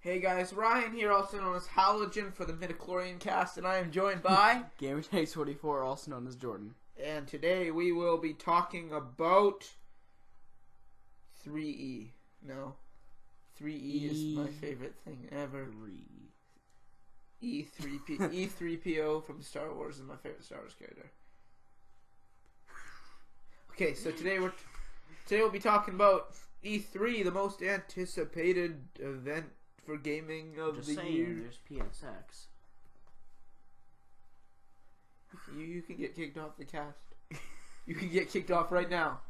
Hey guys, Ryan here, also known as Halogen for the Midichlorian cast, and I am joined by GamerTakes44, also known as Jordan. And today we will be talking about 3E. No, 3E is my favorite thing ever. E3PO from Star Wars is my favorite Star Wars character. Okay, so today we'll be talking about E3, the most anticipated event for gaming of the year. There's PSX. You can get kicked off the cast. You can get kicked off right now.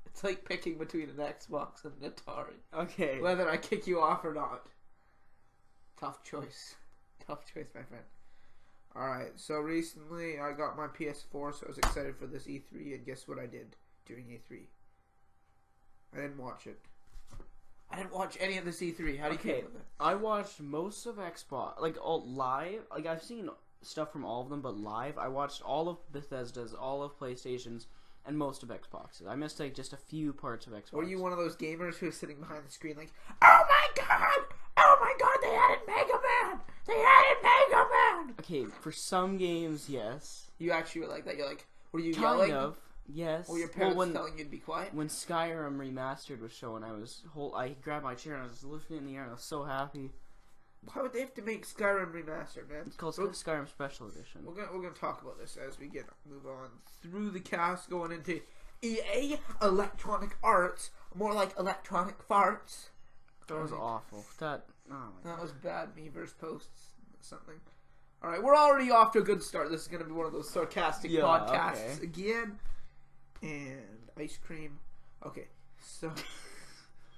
It's like picking between an Xbox and an Atari. Okay. Whether I kick you off or not. Tough choice. Tough choice, my friend. Alright, so recently I got my PS4, so I was excited for this E3, and guess what I did during E3? I didn't watch it. I didn't watch any of this E3. How do you feel with it? I watched most of Xbox, like all live. Like I've seen stuff from all of them, but live, I watched all of Bethesda's, all of PlayStation's, and most of Xbox's. I missed like just a few parts of Xbox. Were you one of those gamers who was sitting behind the screen like, oh my god, they added Mega Man! They added Mega Man! Okay, for some games, yes. You actually were like that. You're like, were you kind yelling? Of. Yes. Or your parents telling you to be quiet? When Skyrim Remastered was shown, I grabbed my chair and I was lifting it in the air and I was so happy. Why would they have to make Skyrim Remastered, man? It's called Skyrim Special Edition. We're gonna talk about this as we move on through the cast, going into EA Electronic Arts, more like Electronic Farts. That was awful. That was bad. Miiverse posts something. All right, we're already off to a good start. This is gonna be one of those sarcastic podcasts again. And ice cream. Okay, so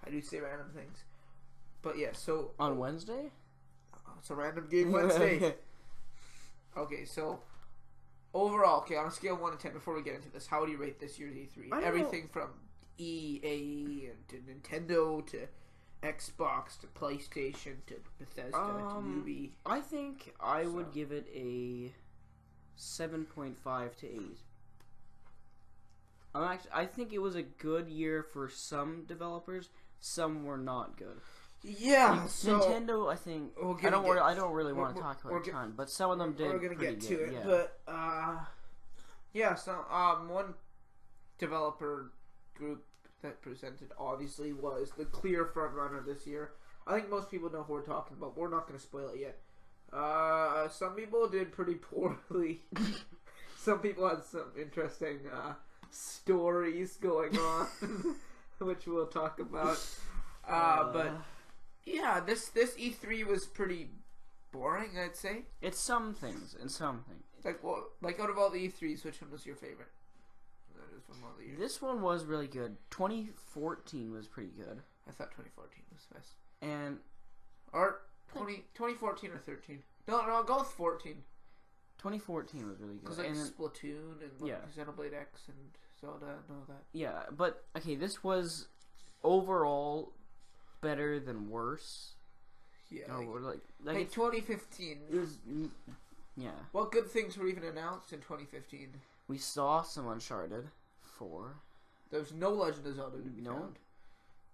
I do say random things, but yeah. So on Wednesday, it's a random game Wednesday. Okay, so overall, on a scale of 1 to 10, before we get into this, how do you rate this year's E3? Everything from EA to Nintendo to Xbox to PlayStation to Bethesda to Ubi. I think I would give it a 7.5 to 8. I think it was a good year for some developers. Some were not good. Yeah, so Nintendo, I think I don't really want to talk about a ton, but some of them did. We're gonna get to it, yeah. But so one developer group that presented obviously was the clear front runner this year. I think most people know who we're talking about. We're not gonna spoil it yet. Some people did pretty poorly. Some people had some interesting stories going on, which we'll talk about. But yeah, this E3 was pretty boring, I'd say. It's some things and some things. Like out of all the E3s, which one was your favorite? That is from all the years. This one was really good. 2014 was pretty good. I thought 2014 was best. And or 2014 or 13. No, I'll go with 14. 2014 was really good. Because Splatoon and Xenoblade X and Zelda and all that. Yeah, but okay, this was overall better than worse. Yeah, like 2015. It was, yeah. What good things were even announced in 2015? We saw some Uncharted 4. There was no Legend of Zelda to be found.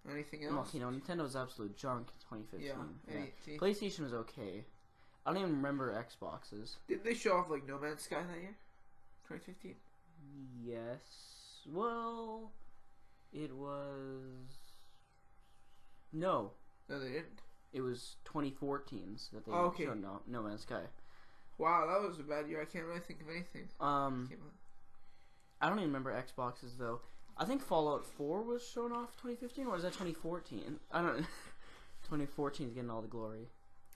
Anything else? Nintendo's absolute junk in 2015. Yeah. PlayStation was okay. I don't even remember Xboxes. Didn't they show off like No Man's Sky that year? 2015? Yes. Well, it was... No, they didn't. It was 2014's that they showed No Man's Sky. Wow, that was a bad year. I can't really think of anything. I don't even remember Xboxes though. I think Fallout 4 was shown off 2015, or is that 2014? I don't know. 2014 is getting all the glory.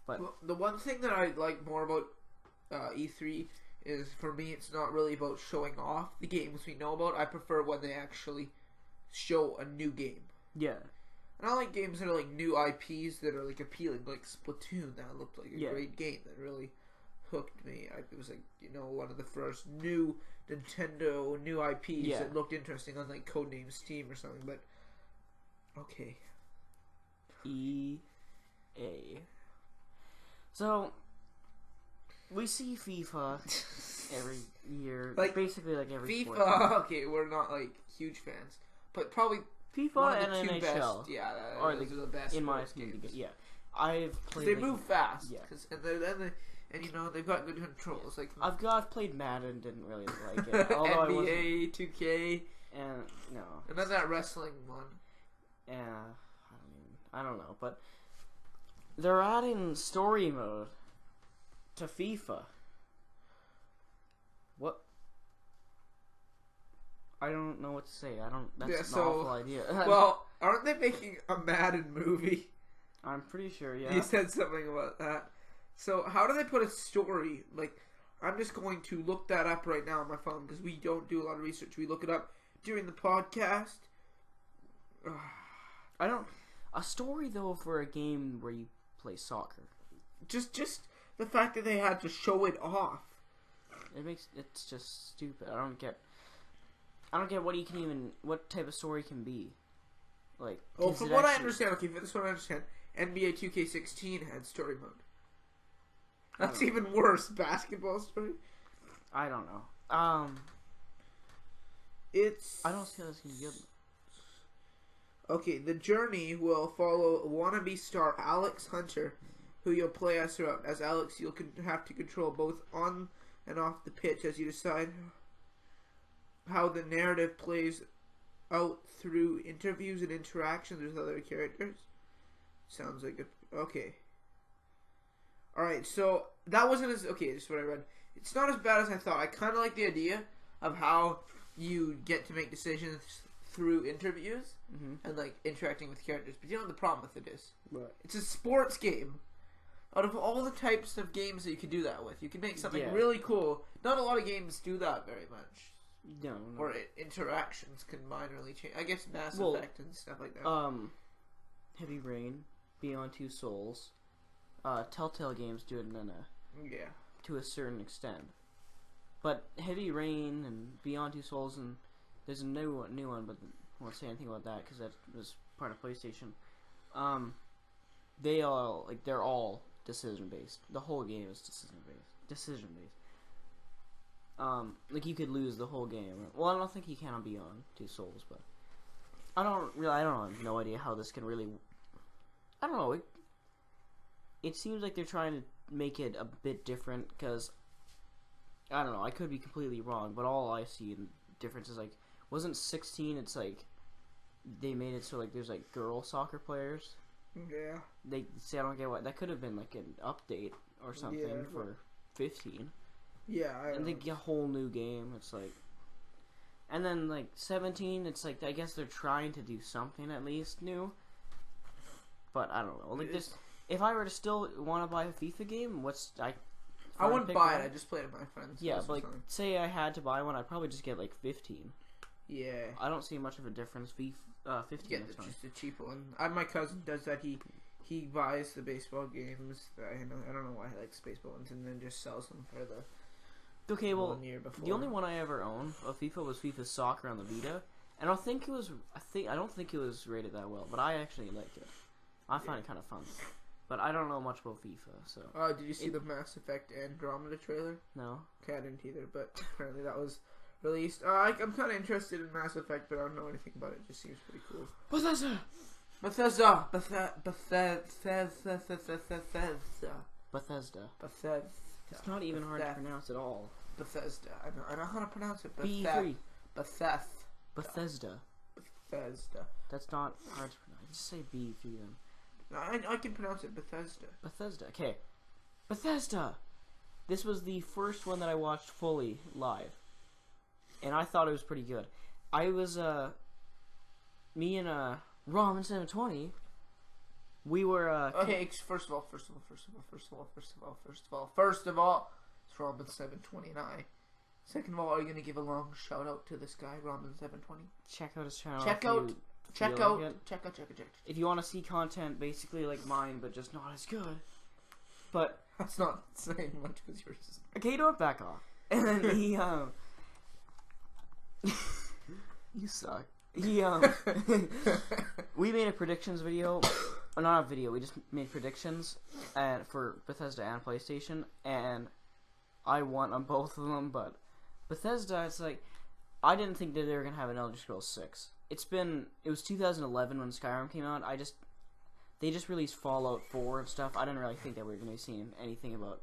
But the one thing that I like more about E3 is, for me, it's not really about showing off the games we know about. I prefer when they actually show a new game. Yeah. And I like games that are like new IPs that are like appealing, like Splatoon. That looked like a great game that really hooked me. It was like, one of the first new Nintendo new IPs that looked interesting on like Codename Steam or something. But okay, EA. So we see FIFA every year, basically like every FIFA. sport. Okay, we're not like huge fans, but probably FIFA one of and the two NHL. best. Yeah, Are those are the best. in my sports opinion. games. Yeah, I've played. They move fast. Yeah. And you know they've got good controls. Like I've played Madden, didn't really like it. Although I wasn't. NBA, 2K, And no. and then that wrestling one. Yeah, I don't know, but they're adding story mode to FIFA. What? I don't know what to say. That's an awful idea. Well, aren't they making a Madden movie? I'm pretty sure. Yeah. You said something about that. So how do they put a story? Like, I'm just going to look that up right now on my phone because we don't do a lot of research. We look it up during the podcast. I don't. A story though for a game where you play soccer. Just the fact that they had to show it off. It's just stupid. I don't get what type of story can be. Like, well, from what I understand, okay, for this one I understand, NBA 2K16 had story mode. That's even worse. Basketball story. I don't know. I don't see how this can be good. Okay, the journey will follow wannabe star Alex Hunter, who you'll play as throughout. As Alex, you'll have to control both on and off the pitch as you decide how the narrative plays out through interviews and interactions with other characters. Sounds like a... Okay. Alright, so that wasn't as... Okay, this is what I read. It's not as bad as I thought. I kind of like the idea of how you get to make decisions through interviews and, like, interacting with characters. But you know what the problem with it is? What? It's a sports game. Out of all the types of games that you could do that with, you can make something Yeah. really cool. Not a lot of games do that very much. No. Or interactions can minorly change. I guess Mass Effect and stuff like that. Heavy Rain, Beyond Two Souls, Telltale games do it Yeah. to a certain extent. But Heavy Rain and Beyond Two Souls, and there's a new one, but I won't say anything about that because that was part of PlayStation. They're all decision based. The whole game is decision based. Like you could lose the whole game. Well, I don't think you can on Beyond Two Souls, but I have no idea how this can really. I don't know. It seems like they're trying to make it a bit different because I don't know. I could be completely wrong, but all I see in difference is like wasn't 16. It's like they made it so like there's like girl soccer players. Yeah. They say I don't get what that could have been like an update or something for 15. Yeah, and they get a whole new game. It's like, and then like 17. It's like I guess they're trying to do something at least new. But I don't know. Like this, if I were to still want to buy a FIFA game, I wouldn't buy it. I just play it with my friends. Yeah, but like say I had to buy one, I'd probably just get like 15. Yeah. I don't see much of a difference. 15. Get just a cheap one. My cousin does that. He buys the baseball games. I don't know why he likes baseball ones, and then just sells them for the. Okay, well, 1 year before. The only one I ever owned of FIFA was FIFA Soccer on the Vita, and I don't think it was rated that well, but I actually liked it. I find it kind of fun, but I don't know much about FIFA. So. Did you see the Mass Effect Andromeda trailer? No. Okay, I didn't either, but apparently that was released. I'm kind of interested in Mass Effect, but I don't know anything about it. It just seems pretty cool. Bethesda. It's not even hard to pronounce at all. Bethesda. I know how to pronounce it. B3. Bethesda. That's not hard to pronounce. Just say B3 then. I can pronounce it. Bethesda. Okay. Bethesda. This was the first one that I watched fully live, and I thought it was pretty good. I was me and Ramen 720. We were okay. First of all, it's Ramen 729. Second of all, are you gonna give a long shout out to this guy, Ramen 720? Check out his channel. Check out. If you want to see content basically like mine, but just not as good. But that's not saying much because yours is. Okay, don't back off. And then he you suck. We made a predictions video. Not a video. We just made predictions for Bethesda and PlayStation, and I won on both of them. But Bethesda, it's like I didn't think that they were gonna have an Elder Scrolls 6. it was 2011 when Skyrim came out. They just released Fallout 4 and stuff. I didn't really think that we were going to be seeing anything about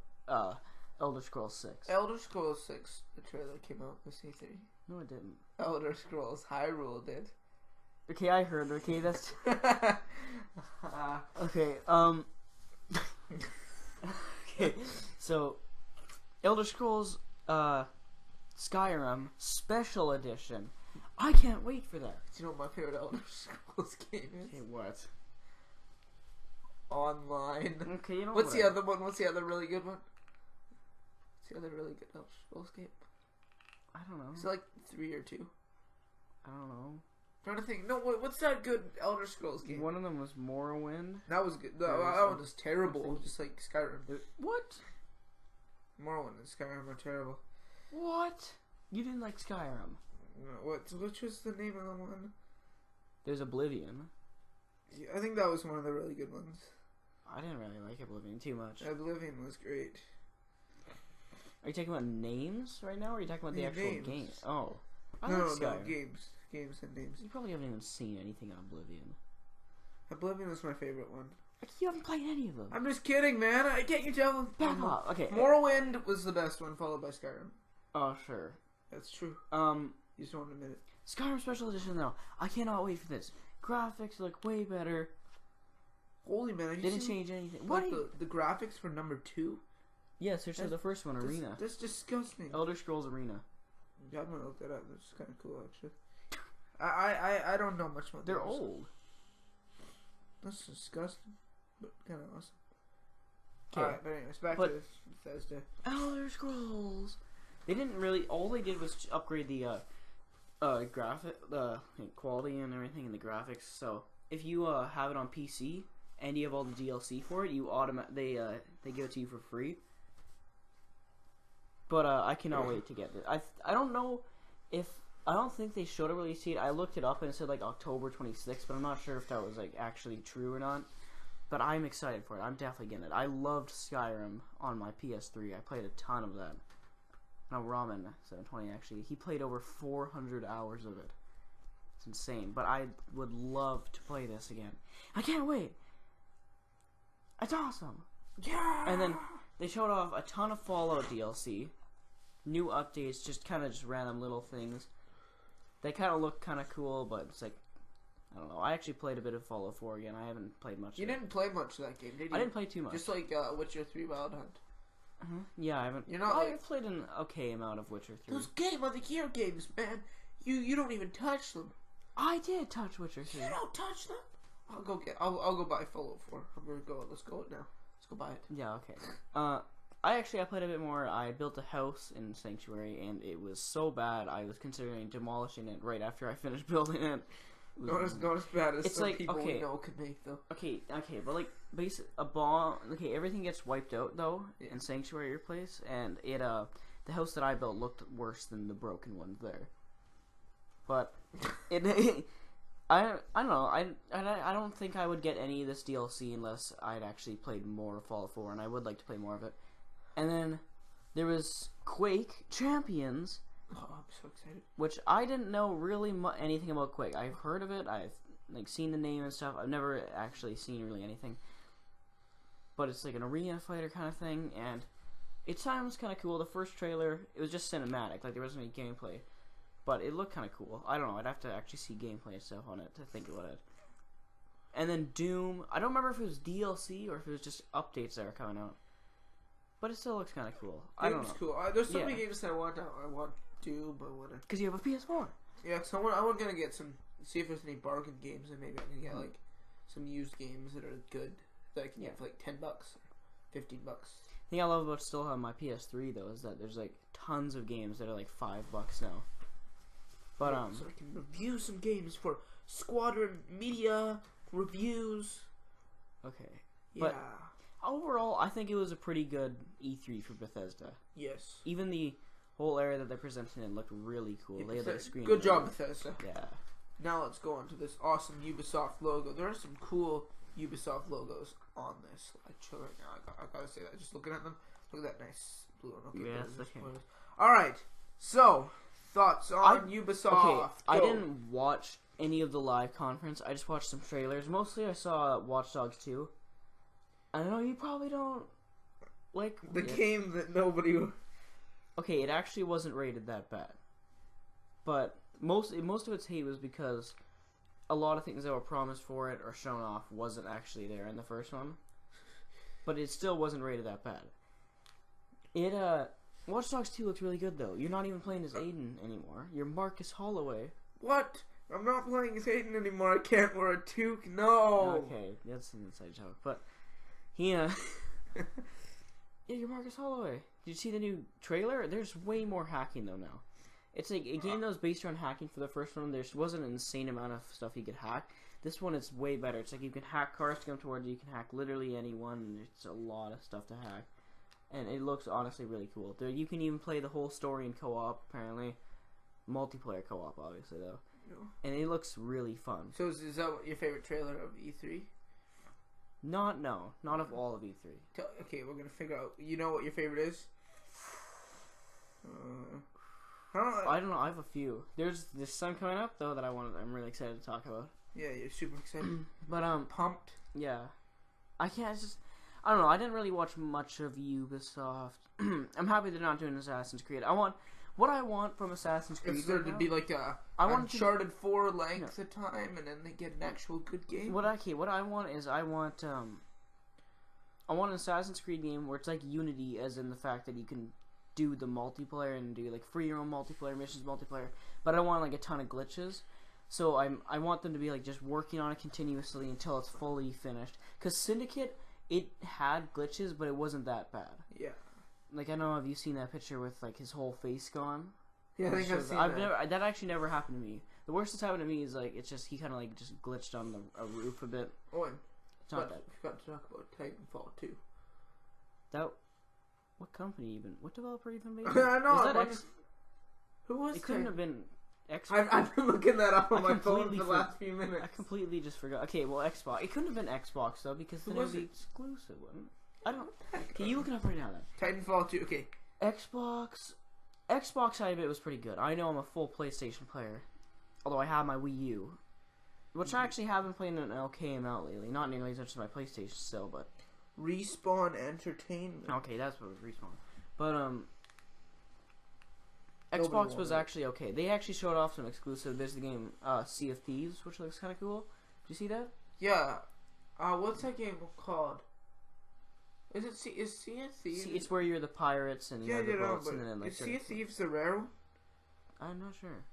Elder Scrolls 6. Elder Scrolls 6, the trailer came out this E3. No, it didn't. Elder Scrolls Hyrule did. Okay, I heard. Okay, that's... okay, okay, so... Elder Scrolls, Skyrim Special Edition. I can't wait for that. Do you know what my favorite Elder Scrolls game is? Okay, what? Online. Okay, you know What's the other one? What's the other really good one? What's the other really good Elder Scrolls game? I don't know. Is it like 3 or 2? I don't know. I'm trying to think. No, what's that good Elder Scrolls game? One of them was Morrowind. That was good. That one was terrible. Just like Skyrim. What? Morrowind and Skyrim are terrible. What? You didn't like Skyrim? No, which was the name of the one? There's Oblivion. Yeah, I think that was one of the really good ones. I didn't really like Oblivion too much. Oblivion was great. Are you talking about names right now, or are you talking about the actual names. game? Oh. No, Skyrim. games. Games and names. You probably haven't even seen anything on Oblivion. Oblivion was my favorite one. You haven't played any of them. I'm just kidding, man. Can't you tell? Back off. Okay. Morrowind was the best one, followed by Skyrim. Oh, sure. That's true. You just don't admit it. Skyrim Special Edition, though. I cannot wait for this. Graphics look way better. Holy man, Didn't change anything. Like the graphics for number 2? Yes, there's the first one, Arena. That's disgusting. Elder Scrolls Arena. Yeah, I'm gonna look that up. That's kind of cool, actually. I don't know much about. They're those. old. That's disgusting, but kind of awesome. Okay, Alright, but anyways, back to Bethesda. Elder Scrolls. They didn't really. All they did was upgrade the quality and everything in the graphics. So if you have it on PC and you have all the DLC for it, they give it to you for free. But I cannot wait to get it. I don't know if I don't think they showed a release date. I looked it up and it said like October 26th, but I'm not sure if that was like actually true or not. But I'm excited for it. I'm definitely getting it. I loved Skyrim on my PS3. I played a ton of that. No, Ramen 720 actually. He played over 400 hours of it. It's insane. But I would love to play this again. I can't wait. It's awesome. Yeah. And then they showed off a ton of Fallout DLC. New updates, just random little things. They kind of look kind of cool, but it's like, I don't know. I actually played a bit of Fallout 4 again. I haven't played much. You didn't play much of that game, did you? I didn't play too much. Just like Witcher 3 Wild Hunt. Yeah, I haven't. I've played an okay amount of Witcher 3. Those Game of the Year games, man. You don't even touch them. I did touch Witcher 3. You don't touch them. I'll go buy Fallout 4. I'm gonna go. Let's go now. Let's go buy it. Yeah. Okay. I played a bit more. I built a house in Sanctuary, and it was so bad I was considering demolishing it right after I finished building it. Not as bad as it's some like, people okay, we know can make, though. Okay, but like, a bomb. Okay, everything gets wiped out though in Sanctuary, your place, and the house that I built looked worse than the broken ones there. But I don't know. I don't think I would get any of this DLC unless I'd actually played more of Fallout 4, and I would like to play more of it. And then there was Quake Champions. Oh, I'm so excited. Which I didn't know really anything about Quake. I've heard of it. I've seen the name and stuff. I've never actually seen really anything. But it's like an arena fighter kind of thing, and it sounds kind of cool. The first trailer, it was just cinematic. Like, there wasn't any gameplay. But it looked kind of cool. I don't know. I'd have to actually see gameplay and stuff on it to think about it. And then Doom. I don't remember if it was DLC or if it was just updates that are coming out. But it still looks kind of cool. I don't know. Cool. There's so many games that I want now. I want Doom. I want to. Because you have a PS4. Yeah, so I'm gonna get see if there's any bargain games, and maybe I can get like some used games that are good that I can get for like $10 or $15. The thing I love about still having my PS3 though is that there's like tons of games that are like $5 now. But so I can review some games for Squadron Media Reviews. Okay. Yeah. But overall, I think it was a pretty good E3 for Bethesda. Yes. Even the whole area that they presented in looked really cool. Yeah, they had that screen. Good job, Bethesda. Yeah. Now let's go on to this awesome Ubisoft logo. There are some cool Ubisoft logos on this slideshow right now. I gotta say that. Just looking at them, look at that nice blue one. Okay, yes, okay. All right, so thoughts on Ubisoft. Okay, I didn't watch any of the live conference. I just watched some trailers. Mostly I saw Watch Dogs 2. I know you probably don't like the game that nobody. Okay, it actually wasn't rated that bad, but most of its hate was because a lot of things that were promised for it or shown off wasn't actually there in the first one. But it still wasn't rated that bad. Watch Dogs 2 looks really good though. You're not even playing as Aiden anymore. You're Marcus Holloway. What? I'm not playing as Aiden anymore. I can't wear a toque. No. Okay, that's an inside joke. But yeah, you're Marcus Holloway. Did you see the new trailer? There's way more hacking though now. It's like a game that was based around hacking for the first one. There wasn't an insane amount of stuff you could hack. This one is way better. It's like you can hack cars to come towards you. You can hack literally anyone. And there's a lot of stuff to hack. And it looks honestly really cool. There, you can even play the whole story in co-op, apparently. Multiplayer co-op, obviously, though. No. And it looks really fun. So is that your favorite trailer of E3? Not of all of E3. Okay, we're going to figure out. You know what your favorite is? I don't know. I have a few. There's some coming up, though, that I'm really excited to talk about. Yeah, you're super excited. But, pumped? Yeah. I don't know. I didn't really watch much of Ubisoft. I'm happy they're not doing Assassin's Creed. What I want from Assassin's Creed. It's there to be like a Uncharted 4 length of time, and then they get an actual good game. What I want is I want an Assassin's Creed game where it's like Unity, as in the fact that you can do the multiplayer and do like free your own multiplayer missions multiplayer. But I don't want like a ton of glitches. So I want them to be like just working on it continuously until it's fully finished. Because Syndicate, it had glitches, but it wasn't that bad. Yeah. Like, I don't know, have you seen that picture with, like, his whole face gone? Yeah, I think I've seen that. That actually never happened to me. The worst that's happened to me is, like, it's just, he kind of, like, just glitched on a roof a bit. Oh, and it's not that. We forgot to talk about Titanfall 2. What company even? What developer even made it? I know. Was that who was it? Couldn't have been Xbox. I've been looking that up on my phone for the last few minutes. I completely just forgot. Okay, well, Xbox. It couldn't have been Xbox, though, because then it would be exclusive, wouldn't it? I don't. Okay, you look it up right now then. Titanfall 2. Okay. Xbox side of it was pretty good. I know I'm a full PlayStation player, although I have my Wii U, which I actually have been playing an okay amount lately. Not nearly as much as my PlayStation still, but Respawn Entertainment. Okay, that's what it was, Respawn. But Xbox was actually okay. They actually showed off some exclusive. There's the game Sea of Thieves, which looks kind of cool. Did you see that? Yeah. What's that game called? Is Sea of Thieves? It's where you're the pirates and you have the boats and then like. Is Sea of Thieves the rare one? I'm not sure.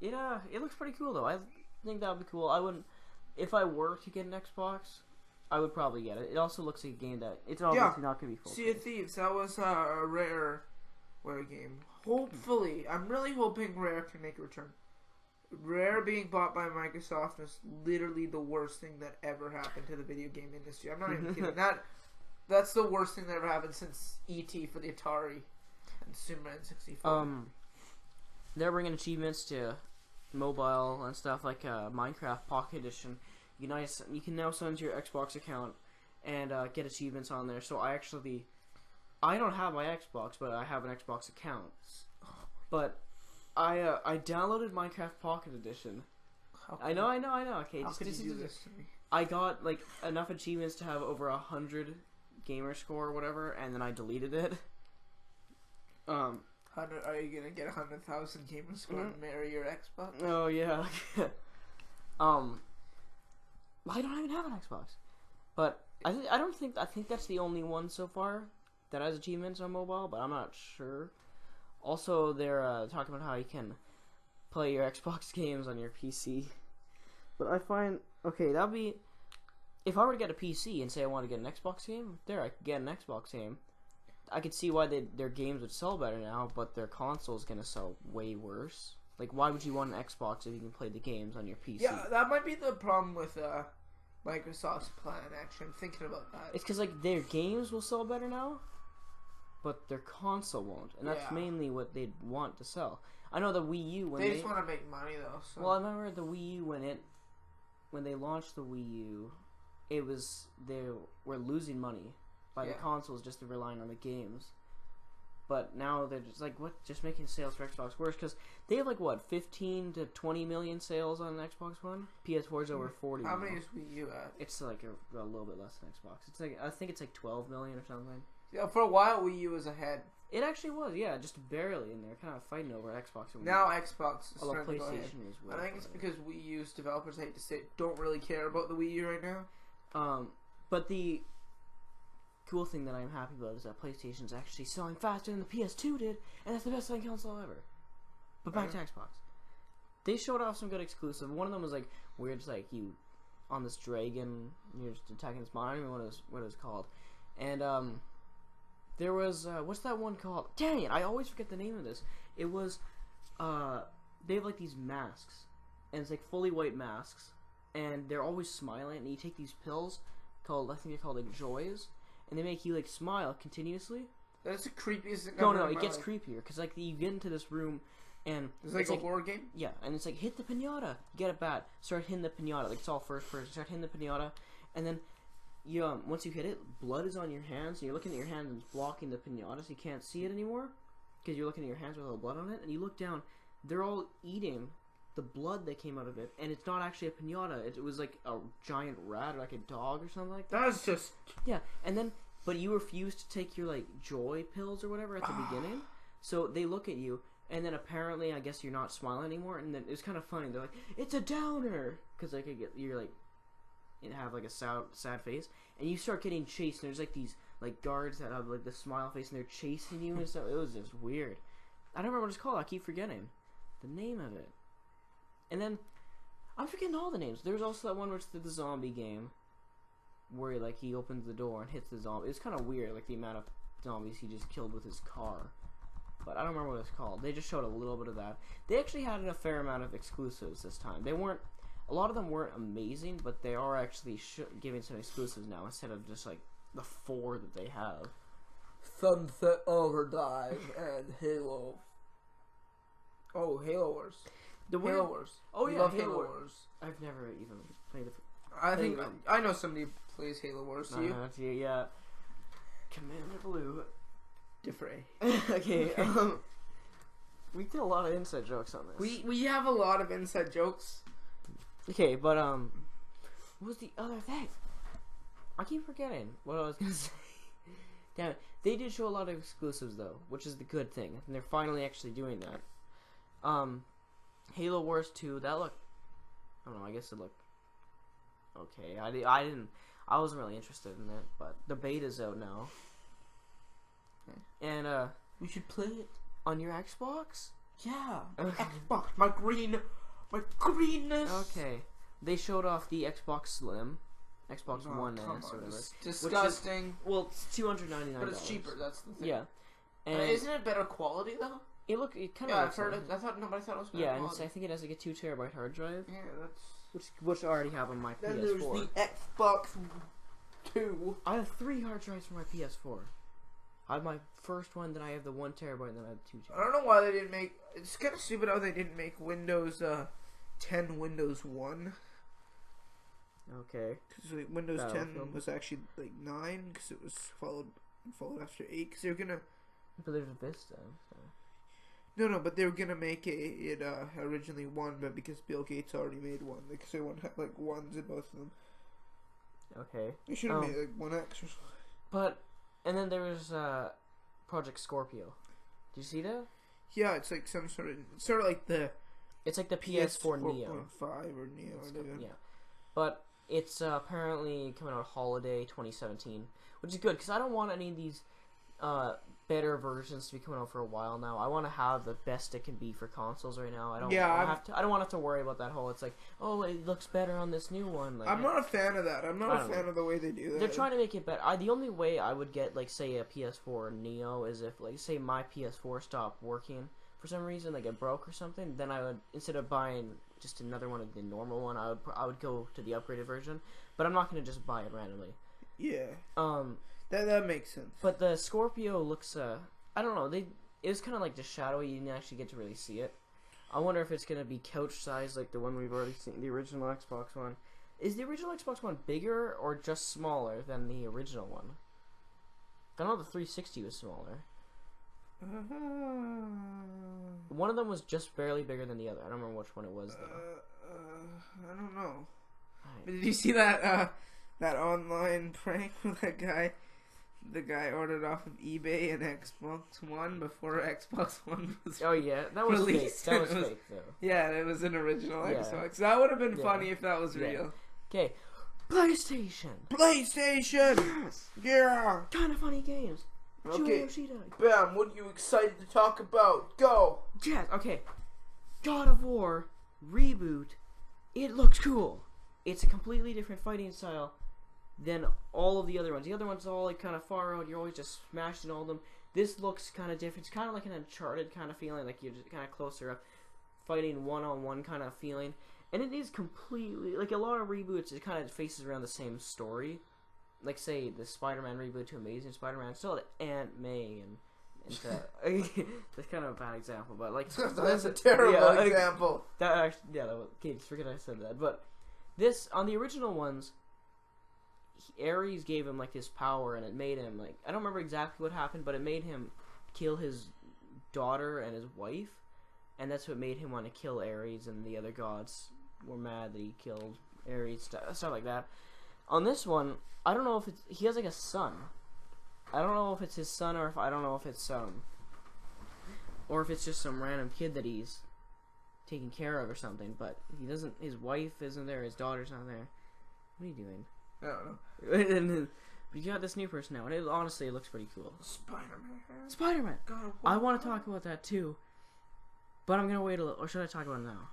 It looks pretty cool though. I think that would be cool. I wouldn't, if I were to get an Xbox, I would probably get it. It also looks like a game that it's obviously not gonna be full. Sea of Thieves, that was a rare game. Hopefully, I'm really hoping Rare can make a return. Rare being bought by Microsoft is literally the worst thing that ever happened to the video game industry. I'm not even kidding. That's the worst thing that ever happened since E.T. for the Atari and Super N64. They're bringing achievements to mobile and stuff like Minecraft Pocket Edition. You can now send your Xbox account and get achievements on there. So I don't have my Xbox, but I have an Xbox account. But I downloaded Minecraft Pocket Edition. I know. Okay, how could you do this to me? I got like enough achievements to have over 100 gamer score or whatever, and then I deleted it. Are you gonna get 100,000 gamer score and marry your Xbox? Oh yeah. I don't even have an Xbox, but I think that's the only one so far that has achievements on mobile, but I'm not sure. Also, they're talking about how you can play your Xbox games on your PC. But I find that'd be, if I were to get a PC and say I want to get an Xbox game, I could get an Xbox game. I could see why their games would sell better now, but their console is gonna sell way worse. Like, why would you want an Xbox if you can play the games on your PC? Yeah, that might be the problem with Microsoft's plan. Actually, I'm thinking about that. It's because like their games will sell better now, but their console won't, and that's mainly what they'd want to sell. I know the Wii U when they just want to make money though. So. Well, I remember the Wii U when they launched the Wii U, they were losing money by the consoles just relying on the games. But now they're just like, what? Just making sales for Xbox worse because they have like what 15 to 20 million sales on Xbox One. PS4 is over 40. How now. many is Wii U at? It's like a little bit less than Xbox. It's like I think it's like 12 million or something. Yeah, for a while Wii U was ahead. It actually was, yeah, just barely in there, kind of fighting over Xbox. And Now Xbox is although starting to go ahead. PlayStation is. I think it's because Wii U's developers, I hate to say it, don't really care about the Wii U right now. But the cool thing that I'm happy about is that PlayStation's actually selling faster than the PS2 did, and that's the best selling console ever. But back to Xbox. They showed off some good exclusive. One of them was like weird, it's like you on this dragon, you're just attacking this monster. I don't even know what it was called. And there was what's that one called? Dang it, I always forget the name of this. It was they have like these masks, and it's like fully white masks, and they're always smiling. And you take these pills called, I think they're called like joys, and they make you like smile continuously. That's the creepiest thing. No, it gets creepier because like you get into this room and it's like a horror game. Yeah, and it's like hit the pinata, get it bad, start hitting the pinata. Like it's all first person. Start hitting the pinata, and then you once you hit it, blood is on your hands. And you're looking at your hands and it's blocking the pinata, so you can't see it anymore because you're looking at your hands with all the blood on it. And you look down, they're all eating the blood that came out of it, and it's not actually a pinata. It was like a giant rat or like a dog or something like that. That's just And then, but you refused to take your like joy pills or whatever at the beginning, so they look at you, and then apparently, I guess you're not smiling anymore, and then it's kind of funny. They're like, "It's a downer," because like you're like, you have like a sad face, and you start getting chased. And there's like these like guards that have like the smile face, and they're chasing you and stuff. It was just weird. I don't remember what it's called. I keep forgetting the name of it. And then I'm forgetting all the names. There's also that one where it's the zombie game, where like he opens the door and hits the zombie. It's kind of weird, like the amount of zombies he just killed with his car. But I don't remember what it's called. They just showed a little bit of that. They actually had a fair amount of exclusives this time. They weren't, a lot of them weren't amazing, but they are actually giving some exclusives now instead of just like the 4 that they have. Sunset Overdrive and Halo. Oh, Halo Wars. Halo Wars. Oh yeah, love Halo Wars. I've never even played it. I think I know somebody who plays Halo Wars. Do you? Yeah. Commander Blue. Different. Okay. We did a lot of inside jokes on this. We have a lot of inside jokes. Okay, but what was the other thing? I keep forgetting what I was gonna say. Damn it. They did show a lot of exclusives though, which is the good thing, and they're finally actually doing that. Halo Wars 2, that looked, I don't know, I guess it looked okay. I wasn't really interested in it, but the beta's out now. Okay. And we should play it on your Xbox? Yeah, Xbox, my greenness. Okay. They showed off the Xbox Slim, Xbox One S or whatever. It's disgusting. Well, it's $299. But it's cheaper, that's the thing. Yeah. And isn't it better quality though? It kind of. Yeah, I've heard it. I thought it was better quality. Yeah, and I think it has like a 2 terabyte hard drive. Yeah, that's which I already have on my PS4. Then there's the Xbox 2. I have 3 hard drives for my PS4. I have my first one, then I have the 1 terabyte, and then I have 2 terabytes. I don't know why they didn't make. It's kind of stupid how they didn't make Windows 10 Windows 1. Okay. Because like, Windows 10 was actually like 9 because it was followed after 8 because they were gonna. But there's a Vista. So. No, but they were gonna make it originally 1, but because Bill Gates already made 1, because they want like 1s in both of them. Okay. They should have made like 1X or something. But and then there was Project Scorpio. Did you see that? Yeah, it's like some sort of like the. It's like the PS4 Neo. 4.5 or Neo. Yeah, but it's apparently coming out holiday 2017, which is good because I don't want any of these better versions to be coming out for a while now. I want to have the best it can be for consoles right now. I don't want to have to worry about that whole. It's like, oh, it looks better on this new one. Like, I'm not a fan of that. I'm not a fan of the way they do that. They're trying to make it better. The only way I would get like say a PS4 Neo is if like say my PS4 stopped working for some reason, like it broke or something. Then I would, instead of buying just another one of the normal one, I would go to the upgraded version. But I'm not going to just buy it randomly. Yeah. That makes sense. But the Scorpio looks, I don't know, it was kind of like just shadowy, you didn't actually get to really see it. I wonder if it's going to be couch size like the one we've already seen, the original Xbox One. Is the original Xbox One bigger or just smaller than the original one? I know the 360 was smaller. One of them was just barely bigger than the other. I don't remember which one it was though. I don't know. Did you see that that online prank with that guy? The guy ordered off of eBay an Xbox One before Xbox One was Oh yeah, that was released. fake. That was fake though. Yeah, it was an original Yeah. Xbox. That would have been Yeah. funny if that was Yeah. real. Okay, PlayStation. PlayStation! Yes. Yeah! Kind of funny games. Okay. Shuhei Yoshida. Bam, what are you excited to talk about? Go! Yes. Okay. God of War reboot. It looks cool. It's a completely different fighting style than all of the other ones. The other ones are all like kind of far out. You're always just smashing all of them. This looks kind of different. It's kind of like an Uncharted kind of feeling, like you're just kind of closer up, fighting one-on-one kind of feeling. And it is completely like a lot of reboots. It kind of faces around the same story. Like say the Spider-Man reboot to Amazing Spider-Man, still Aunt May and that's kind of a bad example, but like That's a terrible example. That actually, yeah, that was, okay, just forget I said that. But this on the original ones, Ares gave him like his power, and it made him like I don't remember exactly what happened, but it made him kill his daughter and his wife, and that's what made him want to kill Ares, and the other gods were mad that he killed Ares, stuff like that. On this one, I don't know if it's he has like a son. I don't know if it's his son or if I don't know if it's or if it's just some random kid that he's taking care of or something. But he doesn't. His wife isn't there. His daughter's not there. What are you doing? I don't know. And then, but you got this new person now, and honestly, it looks pretty cool. Spider-Man. Spider-Man. God, I want to talk about that too, but I'm gonna wait a little. Or should I talk about it now?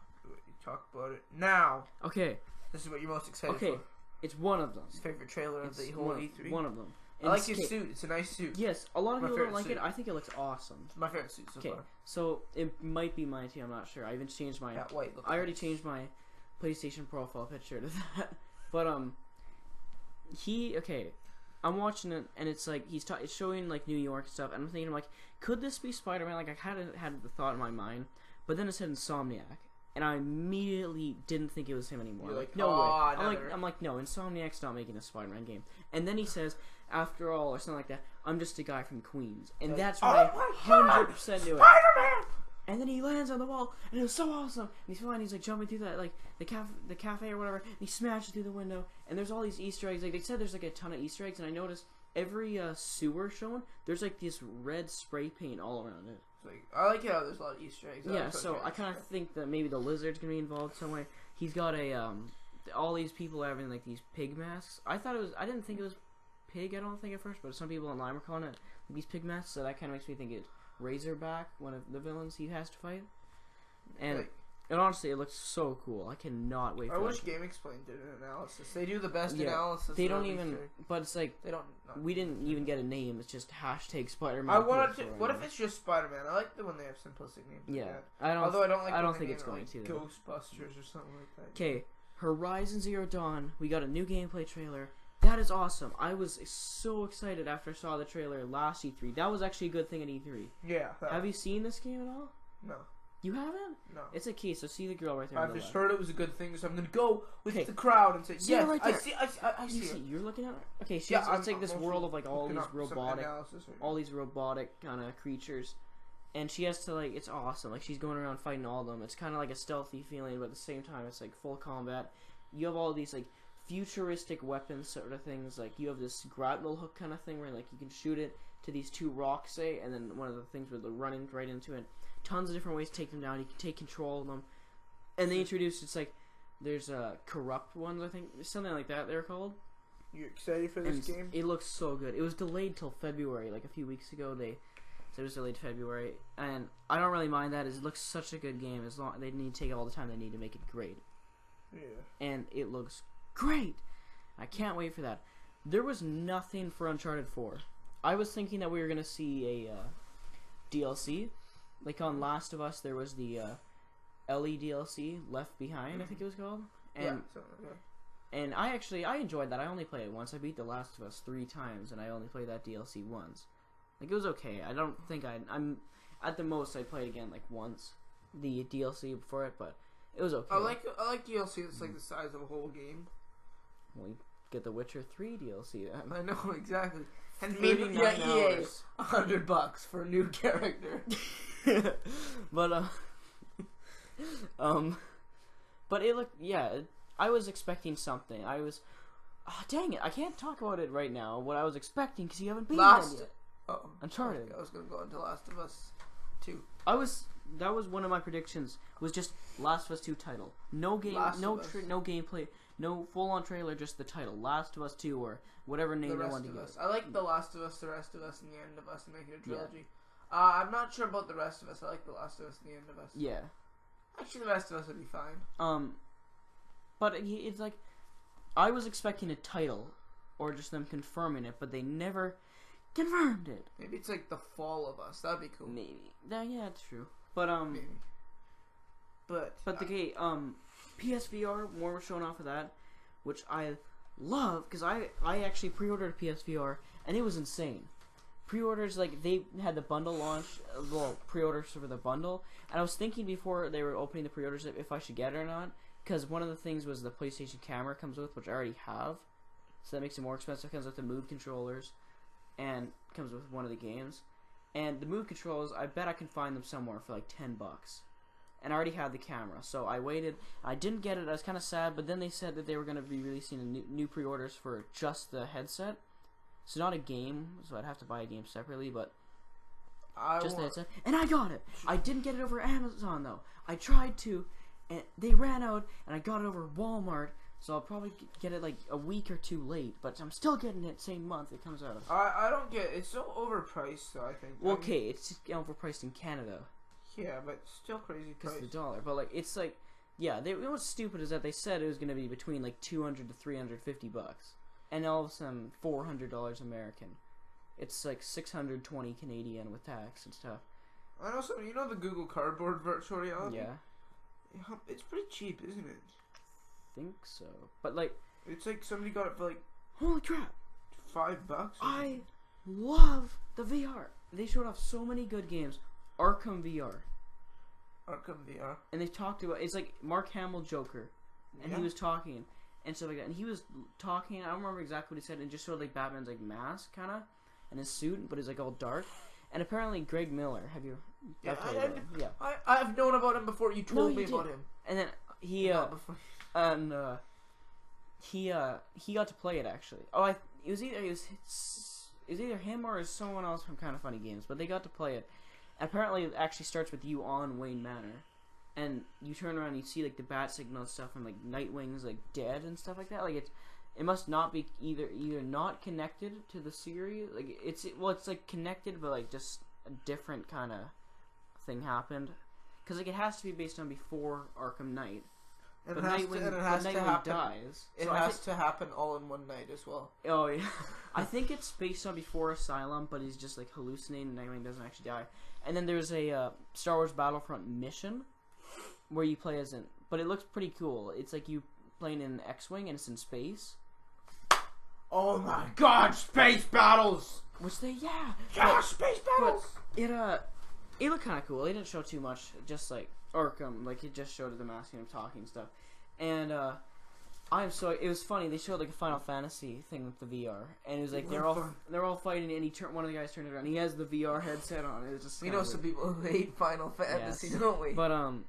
Talk about it now. Okay. This is what you're most excited Okay. for. It's one of them. His favorite trailer of the It's whole one, E3. one of them. I like his suit. It's a nice suit. Yes, a lot of My people don't favorite like suit. it. I think it looks awesome. It's my favorite suit so Okay, far. so it might be mine too. I'm not sure. I even changed my. That white look. I already changed my PlayStation profile picture to that. But okay. I'm watching it and it's like it's showing like New York stuff. And I'm thinking like, could this be Spider-Man? Like I had the thought in my mind, but then it said Insomniac, and I immediately didn't think it was him anymore. You're like, no way. another. I'm like, no, Insomniac's not making a Spider-Man game. And then he says, after all, or something like that, I'm just a guy from Queens, and Like, that's what I oh my 100% knew it. Spider-Man! And then he lands on the wall, and it was so awesome. And he's fine. He's like jumping through that, like the cafe or whatever. And he smashes through the window, and there's all these Easter eggs. Like they said, there's like a ton of Easter eggs, and I noticed every sewer shown, there's like this red spray paint all around it. Like, I like how there's a lot of Easter eggs. Yeah, so I kind of think that maybe the lizard's gonna be involved some way. He's got a all these people having like these pig masks. I didn't think it was pig. I don't think at first, but some people online were calling it these pig masks. So that kind of makes me think it's Razorback, one of the villains he has to fight. And Like, and honestly, it looks so cool. I cannot wait. I for wish it. Game Explain did an analysis. They do the best Yeah, analysis. They of don't Easter even. egg. But it's like They don't. we didn't even get a name. It's just hashtag Spider-Man. I wanted to. PS4 What and if it's just Spider-Man? I like the when they have simplistic names. Yeah, Like that. I don't. Although I don't like. I when don't they think name it's it, going like, to, though. Ghostbusters or something like that. Okay, Horizon Zero Dawn. We got a new gameplay trailer. That is awesome. I was so excited after I saw the trailer last E3. That was actually a good thing at E3. Yeah. Have you seen this game at all? No. You haven't? No. It's a key. So see the girl right there. on I've the just left. heard it was a good thing, so I'm gonna go with Okay. the crowd and say See her yes. right I there. see. I see it. You're looking at her. Okay, she's Yeah, it's like this mostly world of like all looking these up some robotic, analysis right now. all these robotic kind of creatures, and she has to like. It's awesome. Like she's going around fighting all of them. It's kind of like a stealthy feeling, but at the same time, it's like full combat. You have all these like futuristic weapons sort of things. Like you have this grapnel hook kind of thing where like you can shoot it to these two rocks, say, and then one of the things where they're running right into it. Tons of different ways to take them down. You can take control of them, and they introduced it's like there's corrupt ones. I think something like that they're called. You excited for this game? It looks so good. It was delayed till February, like a few weeks ago. They said it was delayed to February, and I don't really mind that. It looks such a good game. As long they need to take all the time they need to make it great. Yeah. And it looks great. I can't wait for that. There was nothing for Uncharted 4. I was thinking that we were gonna see a DLC, like on Last of Us. There was the Ellie DLC, Left Behind, I think it was called. And Yeah. So, okay. and I enjoyed that. I only played it once. I beat The Last of Us 3 times, and I only played that DLC once. Like it was okay. I don't think I'm at the most I played again like once the DLC before it, but it was okay. I like DLC that's like the size of a whole game. Well, you get the Witcher 3 DLC then. I know, exactly. And 39 EA, hours. $100 for a new character. But but it looked, I was expecting something. I was, dang it, I can't talk about it right now. What I was expecting because you haven't beaten it yet. Uncharted. I was gonna go into Last of Us 2. That was one of my predictions. Was just Last of Us 2 title. No game, no gameplay, no full-on trailer, just the title. Last of Us 2 or whatever name they wanted to give it. I like The Last of Us, The Rest of Us, and The End of Us, and make it a trilogy. Yeah. I'm not sure about The Rest of Us. I like The Last of Us and The End of Us. Yeah. Actually, The Rest of Us would be fine. But it's like, I was expecting a title, or just them confirming it, but they never confirmed it. Maybe it's like The Fall of Us. That'd be cool. Maybe. Yeah, it's true. But maybe. But the game, PSVR, more was shown off of that, which I love because I actually pre-ordered a PSVR and it was insane. Pre-orders, like, they had the bundle launch, pre-orders for the bundle, and I was thinking before they were opening the pre-orders if I should get it or not, because one of the things was the PlayStation camera comes with, which I already have, so that makes it more expensive. It comes with the Move controllers, and comes with one of the games, and the Move controllers, I bet I can find them somewhere for like $10, and I already had the camera, so I waited. I didn't get it. I was kind of sad, but then they said that they were going to be releasing a new pre-orders for just the headset. So not a game, so I'd have to buy a game separately, but just the headset. And I got it! I didn't get it over Amazon, though. I tried to, and they ran out, and I got it over Walmart, so I'll probably get it like a week or two late, but I'm still getting it same month it comes out. I don't get it. It's so overpriced, though, I think. Well, okay, it's overpriced in Canada. Yeah, but still crazy price. Because the dollar. But, like, it's like, yeah, you know what's stupid is that they said it was going to be between, like, $200 to $350. And all of a sudden, $400 American. It's like 620 Canadian with tax and stuff. I know something. You know the Google Cardboard virtual reality? Yeah. It's pretty cheap, isn't it? Think so. But, like, it's like somebody got it for like, holy crap, $5. I love the VR. They showed off so many good games. Arkham VR. And they talked about, it's like Mark Hamill Joker, and he was talking and stuff like that. And he was talking. I don't remember exactly what he said. And just showed like Batman's like mask kind of and his suit, but it's like all dark. And apparently Greg Miller. Have you? Yeah, I've known about him before. You told me about him. And then he he got to play it actually. It was either him or someone else from Kind of Funny Games, but they got to play it. Apparently, it actually starts with you on Wayne Manor, and you turn around and you see like the bat signal and stuff, and like Nightwing's like dead and stuff like that. Like it must not be either not connected to the series. Like it's like connected, but like just a different kind of thing happened. Because like it has to be based on before Arkham Knight. And it has to happen. Dies. It has to happen all in one night as well. Oh yeah, I think it's based on before Asylum, but he's just like hallucinating. And Nightwing doesn't actually die. And then there's a Star Wars Battlefront mission where you play as but it looks pretty cool. It's like you playing in an X-wing and it's in space. Oh my God, space battles! Which space battles! But it looked kind of cool. They didn't show too much, just like Arkham, like it just showed the mask and him talking and stuff. And it was funny. They showed like a Final Fantasy thing with the VR, and it was like they're all fighting, and one of the guys turned it around. He has the VR headset on. It was just we know some people who hate Final Fantasy, don't we? But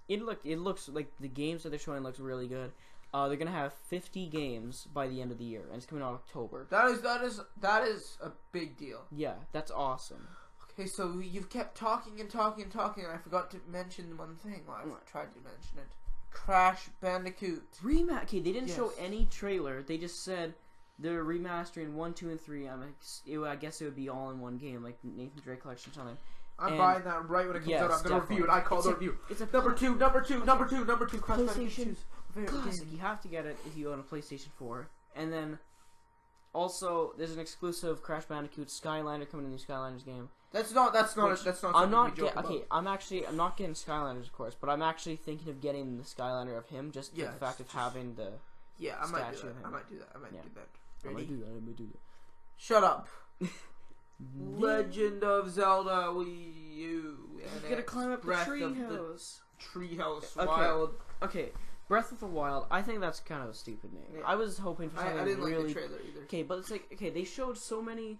it looks like the games that they're showing looks really good. They're gonna have 50 games by the end of the year, and it's coming out October. That is a big deal. Yeah, that's awesome. Okay, so you've kept talking and talking and talking, and I forgot to mention one thing. Well, I tried to mention it. Crash Bandicoot. Okay, they didn't show any trailer. They just said they're remastering 1, 2, and 3. I guess it would be all in one game, like Nathan Drake Collection or something. I'm buying that right when it comes out. I'm going to review it. I call the review. It's a number two. Crash PlayStation Classic. You have to get it if you own a PlayStation 4. And then also there's an exclusive Crash Bandicoot Skylander coming in the new Skylanders game. That's not. I'm not getting Skylanders, of course, but I'm actually thinking of getting the Skylander of him, just the fact of having the I might do statue of him. that. I might do that. I might do that. Shut up. Legend of Zelda Wii U. You gotta climb up the treehouse. Treehouse. Okay. Wild. Okay. Breath of the Wild. I think that's kind of a stupid name. Yeah. I was hoping for something I didn't really. like the trailer either. Okay, but it's like they showed so many.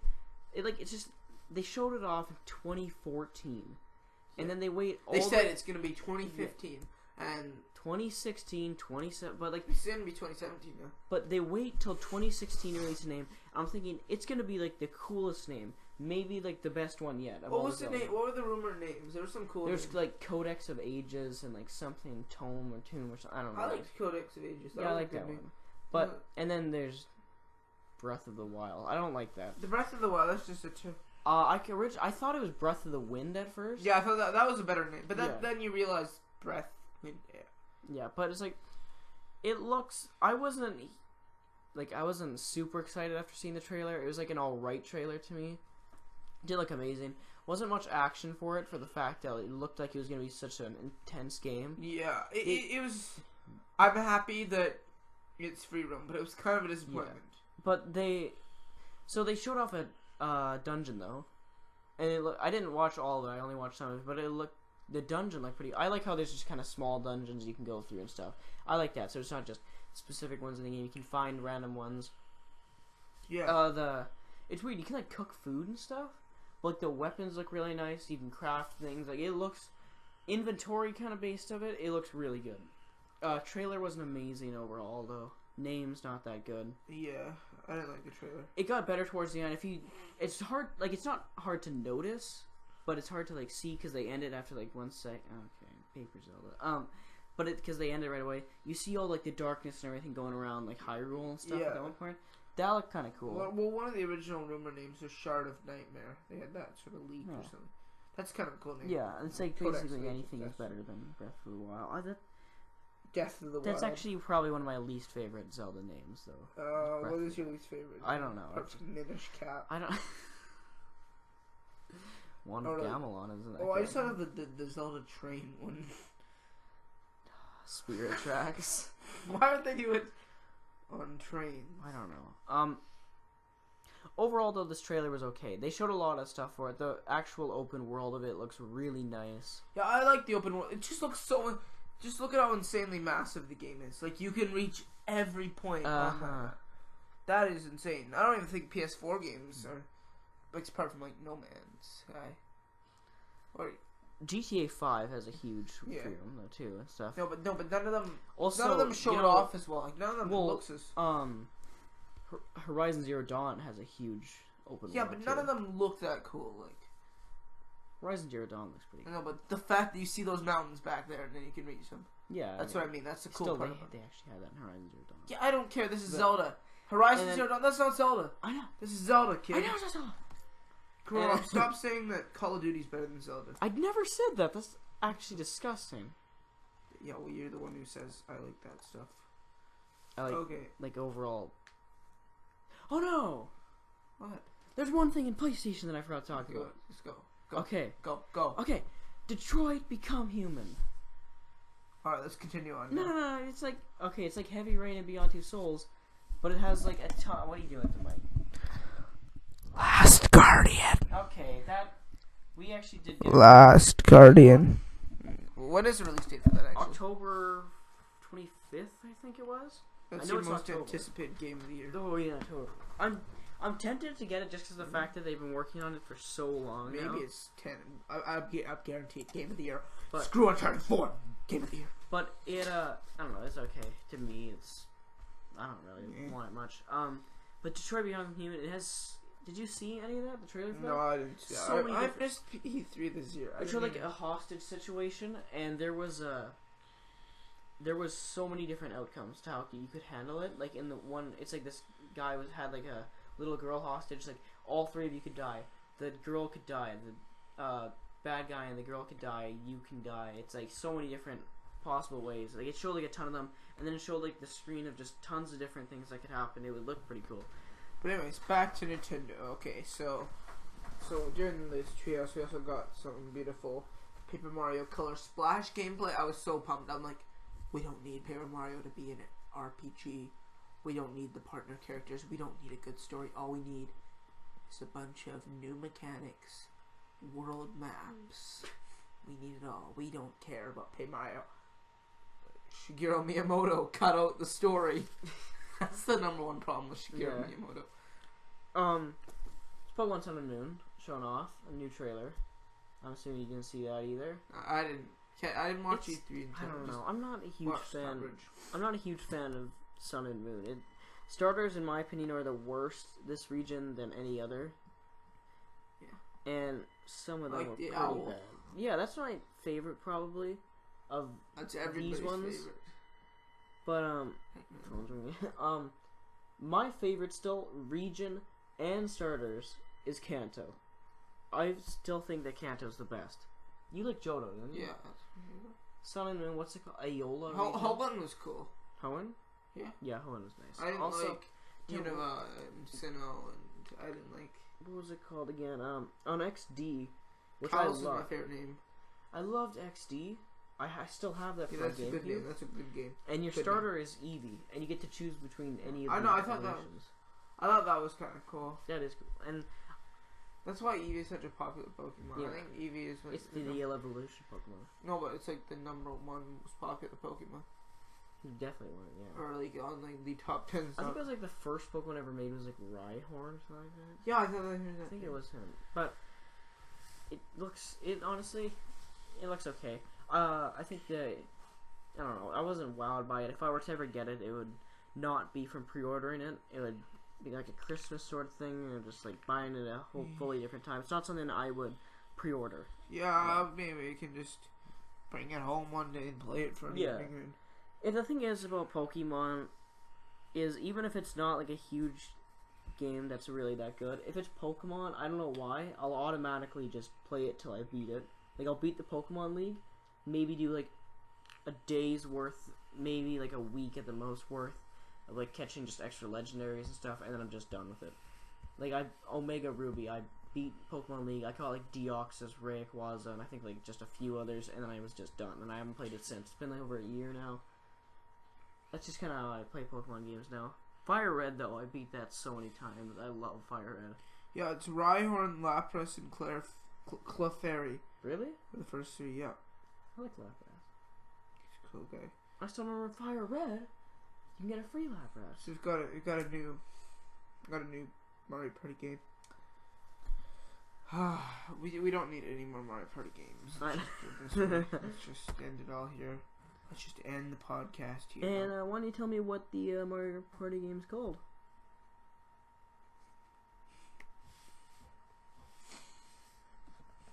It's just they showed it off in 2014, and then they wait. They said it's gonna be 2015 and 2016, 27, but it's gonna be 2017 now. But they wait till 2016 to release a name. I'm thinking it's gonna be like the coolest name, maybe like the best one yet. What was the name? What were the rumored names? There were some cool. There's names. like Codex of Ages and like something Tome or Tomb or something. I don't know. I liked Codex of Ages. I like that one. But and then there's Breath of the Wild. I don't like that. The Breath of the Wild. That's just a term. I thought it was Breath of the Wind at first. Yeah, I thought that was a better name. But then you realize Breath, Wind, Air. Yeah, but it's like it looks. I wasn't super excited after seeing the trailer. It was like an alright trailer to me. It did look amazing. Wasn't much action for it for the fact that it looked like it was going to be such an intense game. Yeah, it was. I'm happy that it's free roam, but it was kind of a disappointment. Yeah. But they showed off a dungeon though, and I didn't watch all of it. I only watched some of it, but the dungeon looked pretty. I like how there's just kind of small dungeons you can go through and stuff. I like that. So it's not just specific ones in the game. You can find random ones. Yeah. It's weird. You can like cook food and stuff. But, like the weapons look really nice. You can craft things. Like it looks inventory kind of based of it. It looks really good. Trailer wasn't amazing overall though. Name's not that good. Yeah, I didn't like the trailer. It got better towards the end. It's hard. Like it's not hard to notice, but it's hard to like see because they ended after like 1 second. Okay, Paper Zelda. But because they ended right away, you see all like the darkness and everything going around like Hyrule and stuff at that one point. That looked kind of cool. Well, one of the original rumor names was Shard of Nightmare. They had that sort of leak or something. That's kind of a cool name. Yeah, it's like Codex basically Ages, anything is better than Breath of the Wild. Death of the Wild. That's actually probably one of my least favorite Zelda names, though. What is your least favorite? I don't know. Minish Cap. I don't. One of Gamelon, isn't it? Oh, I just thought of the Zelda train one. Spirit Tracks. Why would they do it on trains? I don't know. Overall, though, this trailer was okay. They showed a lot of stuff for it. The actual open world of it looks really nice. Yeah, I like the open world. It just looks so. Just look at how insanely massive the game is. Like, you can reach every point on that. That is insane. I don't even think PS4 games are, like, apart from, like, No Man's Sky. Or GTA 5 has a huge freedom, though, too, and stuff. No, but none of them. Also, none of them showed off as well. Like, none of them looks as. Horizon Zero Dawn has a huge open world. Yeah, but none of them look that cool. Like. Horizon Zero Dawn looks pretty cool. No, but the fact that you see those mountains back there and then you can reach them. Yeah. That's what I mean. That's the cool part. They actually have that in Horizon Zero Dawn. Yeah, I don't care. This is Zelda. Horizon Zero Dawn. That's not Zelda. I know. This is Zelda, kid. I know it's Zelda. Grow up. Stop saying that Call of Duty's better than Zelda. I'd never said that. That's actually disgusting. Yeah, well, you're the one who says I like that stuff. I like, okay. Like, overall. Oh, no! What? There's one thing in PlayStation that I forgot to talk about. Let's go. Go. Okay. Go. Okay. Detroit Become Human. Alright, let's continue on. No. It's like, okay, it's like Heavy Rain and Beyond Two Souls, but it has like a ton. What are you doing to Mike? Last Guardian. Okay, we actually did get Last Guardian. When is the release date for that, actually? October 25th, I think it was. That's I know your it's most October. anticipated game of the year. Oh, yeah, October. I'm tempted to get it just because of the fact that they've been working on it for so long. Maybe now. it's 10. I'm guaranteed Game of the Year. But, screw Uncharted 4. Game of the Year. But it, I don't know. It's okay to me. I don't really want it much. But Detroit Become Human, it has. Did you see any of that? The trailer for that? No, I didn't see that. I've missed E3 this year. It showed like a hostage situation, and there was so many different outcomes to how you could handle it. Like in the one, it's like this guy had like a little girl hostage. Like all three of you could die. The girl could die. The bad guy and the girl could die. You can die. It's like so many different possible ways. Like it showed like a ton of them, and then it showed like the screen of just tons of different things that could happen. It would look pretty cool. But anyways, back to Nintendo. Okay, so during this treehouse, we also got some beautiful Paper Mario Color Splash gameplay. I was so pumped. I'm like, we don't need Paper Mario to be an RPG. We don't need the partner characters. We don't need a good story. All we need is a bunch of new mechanics, world maps. We need it all. We don't care about Paper Mario. Shigeru Miyamoto cut out the story. That's the number one problem with Shigeru Miyamoto. Pokemon Sun and Moon showing off a new trailer. I'm assuming you didn't see that either. I didn't. I didn't watch E3. I don't know. I'm not a huge fan. I'm not a huge fan of Sun and Moon. Starters, in my opinion, are the worst this region than any other. Yeah. And some of them are pretty bad. Yeah, that's my favorite probably of these ones. Favorite. But my favorite still region and starters is Kanto. I still think that Kanto's the best. You like Johto, don't you? Yeah. Sun and Moon, what's it called? Aola? Hoenn was cool. Hoenn? Yeah. Yeah, Hoenn was nice. I didn't like Unova and Sinnoh, and I didn't like... What was it called again? On XD, which Kalos is my favorite name. I loved XD. I still have that for that's a good game. That's a good game. And your starter is Eevee, and you get to choose between any of the I thought that was kind of cool. That is cool. And that's why Eevee is such a popular Pokemon. Yeah. I think Eevee is... It's the evolution Pokemon. No, but it's like the number one most popular Pokemon. Definitely one, yeah. Or like on like the top 10. I think it was like the first Pokemon ever made was like Rhyhorn or something like that. Yeah, I thought I heard that. I think it was him. But honestly, it looks okay. I think I don't know, I wasn't wowed by it. If I were to ever get it, it would not be from pre-ordering it. It would be like a Christmas sort of thing, or just like buying it a whole fully different time. It's not something I would pre-order. Yeah, maybe you can just bring it home one day and play it for an evening. And the thing is about Pokemon is even if it's not like a huge game that's really that good, if it's Pokemon, I don't know why, I'll automatically just play it till I beat it. Like I'll beat the Pokemon League, maybe do like a day's worth, maybe like a week at the most worth of like catching just extra legendaries and stuff, and then I'm just done with it. Like Omega Ruby, I beat Pokemon League, I caught like Deoxys, Rayquaza, and I think like just a few others, and then I was just done, and I haven't played it since. It's been like over a year now. That's just kind of how I play Pokemon games now. Fire Red, though, I beat that so many times. I love Fire Red. Yeah, it's Rhyhorn, Lapras, and Clefairy. Really? For the first three, yeah. I like Lapras. He's a cool guy. I still remember Fire Red. You can get a free Lapras. So we've got a new Mario Party game. we don't need any more Mario Party games. Let's just end it all here. Let's just end the podcast here. And why don't you tell me what the Mario Party game is called?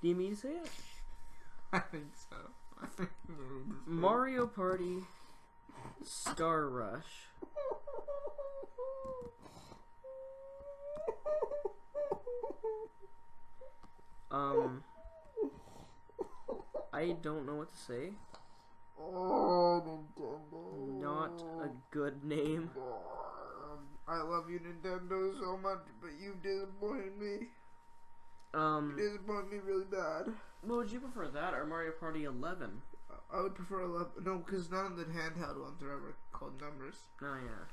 Do you mean to say it? I think so. Mario Party Star Rush. I don't know what to say. Oh, Nintendo. Not a good name. I love you, Nintendo, so much, but you disappointed me. You disappointed me really bad. Well, would you prefer that or Mario Party 11? I would prefer 11. No, because none of the handheld ones are ever called numbers. Oh, yeah.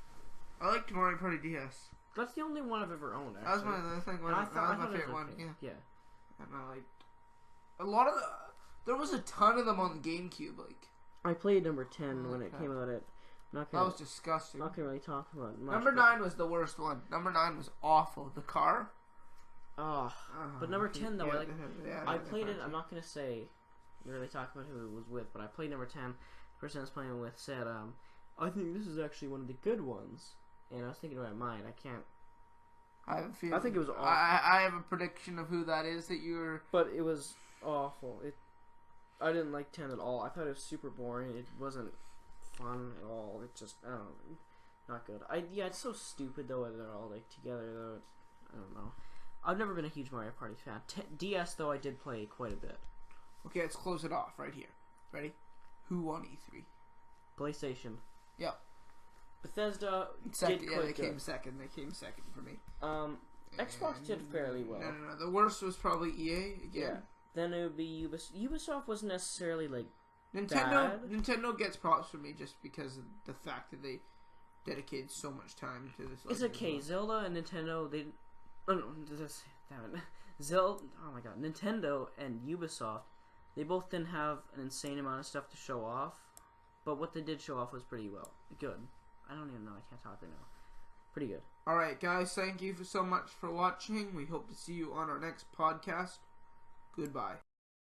I liked Mario Party DS. That's the only one I've ever owned, actually. That was my thing. That was my favorite one. Yeah. And I liked a lot of there was a ton of them on the GameCube. Like I played number 10 when it came out. That was disgusting. Not gonna really talk about it much. Number 9 was the worst one. Number 9 was awful. The car. Oh, but number 10 though, I played it. I'm not gonna say really talk about who it was with, but I played number 10. The person I was playing with said, "I think this is actually one of the good ones." And I was thinking about mine. I can't. I think it was awful. I have a prediction of who that is that you're. But it was awful. I didn't like 10 at all. I thought it was super boring. It wasn't fun at all. It just, I don't know, not good. Yeah, it's so stupid though. They're all like together though. I don't know. I've never been a huge Mario Party fan. DS though, I did play quite a bit. Okay, let's close it off right here. Ready? Who won E3? PlayStation. Yeah. Bethesda second, they came second. They came second for me. Xbox did fairly well. No. The worst was probably EA again. Yeah. Then it would be Ubisoft. Ubisoft wasn't necessarily like Nintendo. bad. Nintendo gets props for me just because of the fact that they dedicated so much time to this. It's okay. Zelda and Nintendo. They. Oh no! Damn it. Zelda. Oh my god. Nintendo and Ubisoft. They both didn't have an insane amount of stuff to show off. But what they did show off was pretty good. I don't even know. I can't talk right now. Pretty good. Alright, guys. Thank you so much for watching. We hope to see you on our next podcast. Goodbye.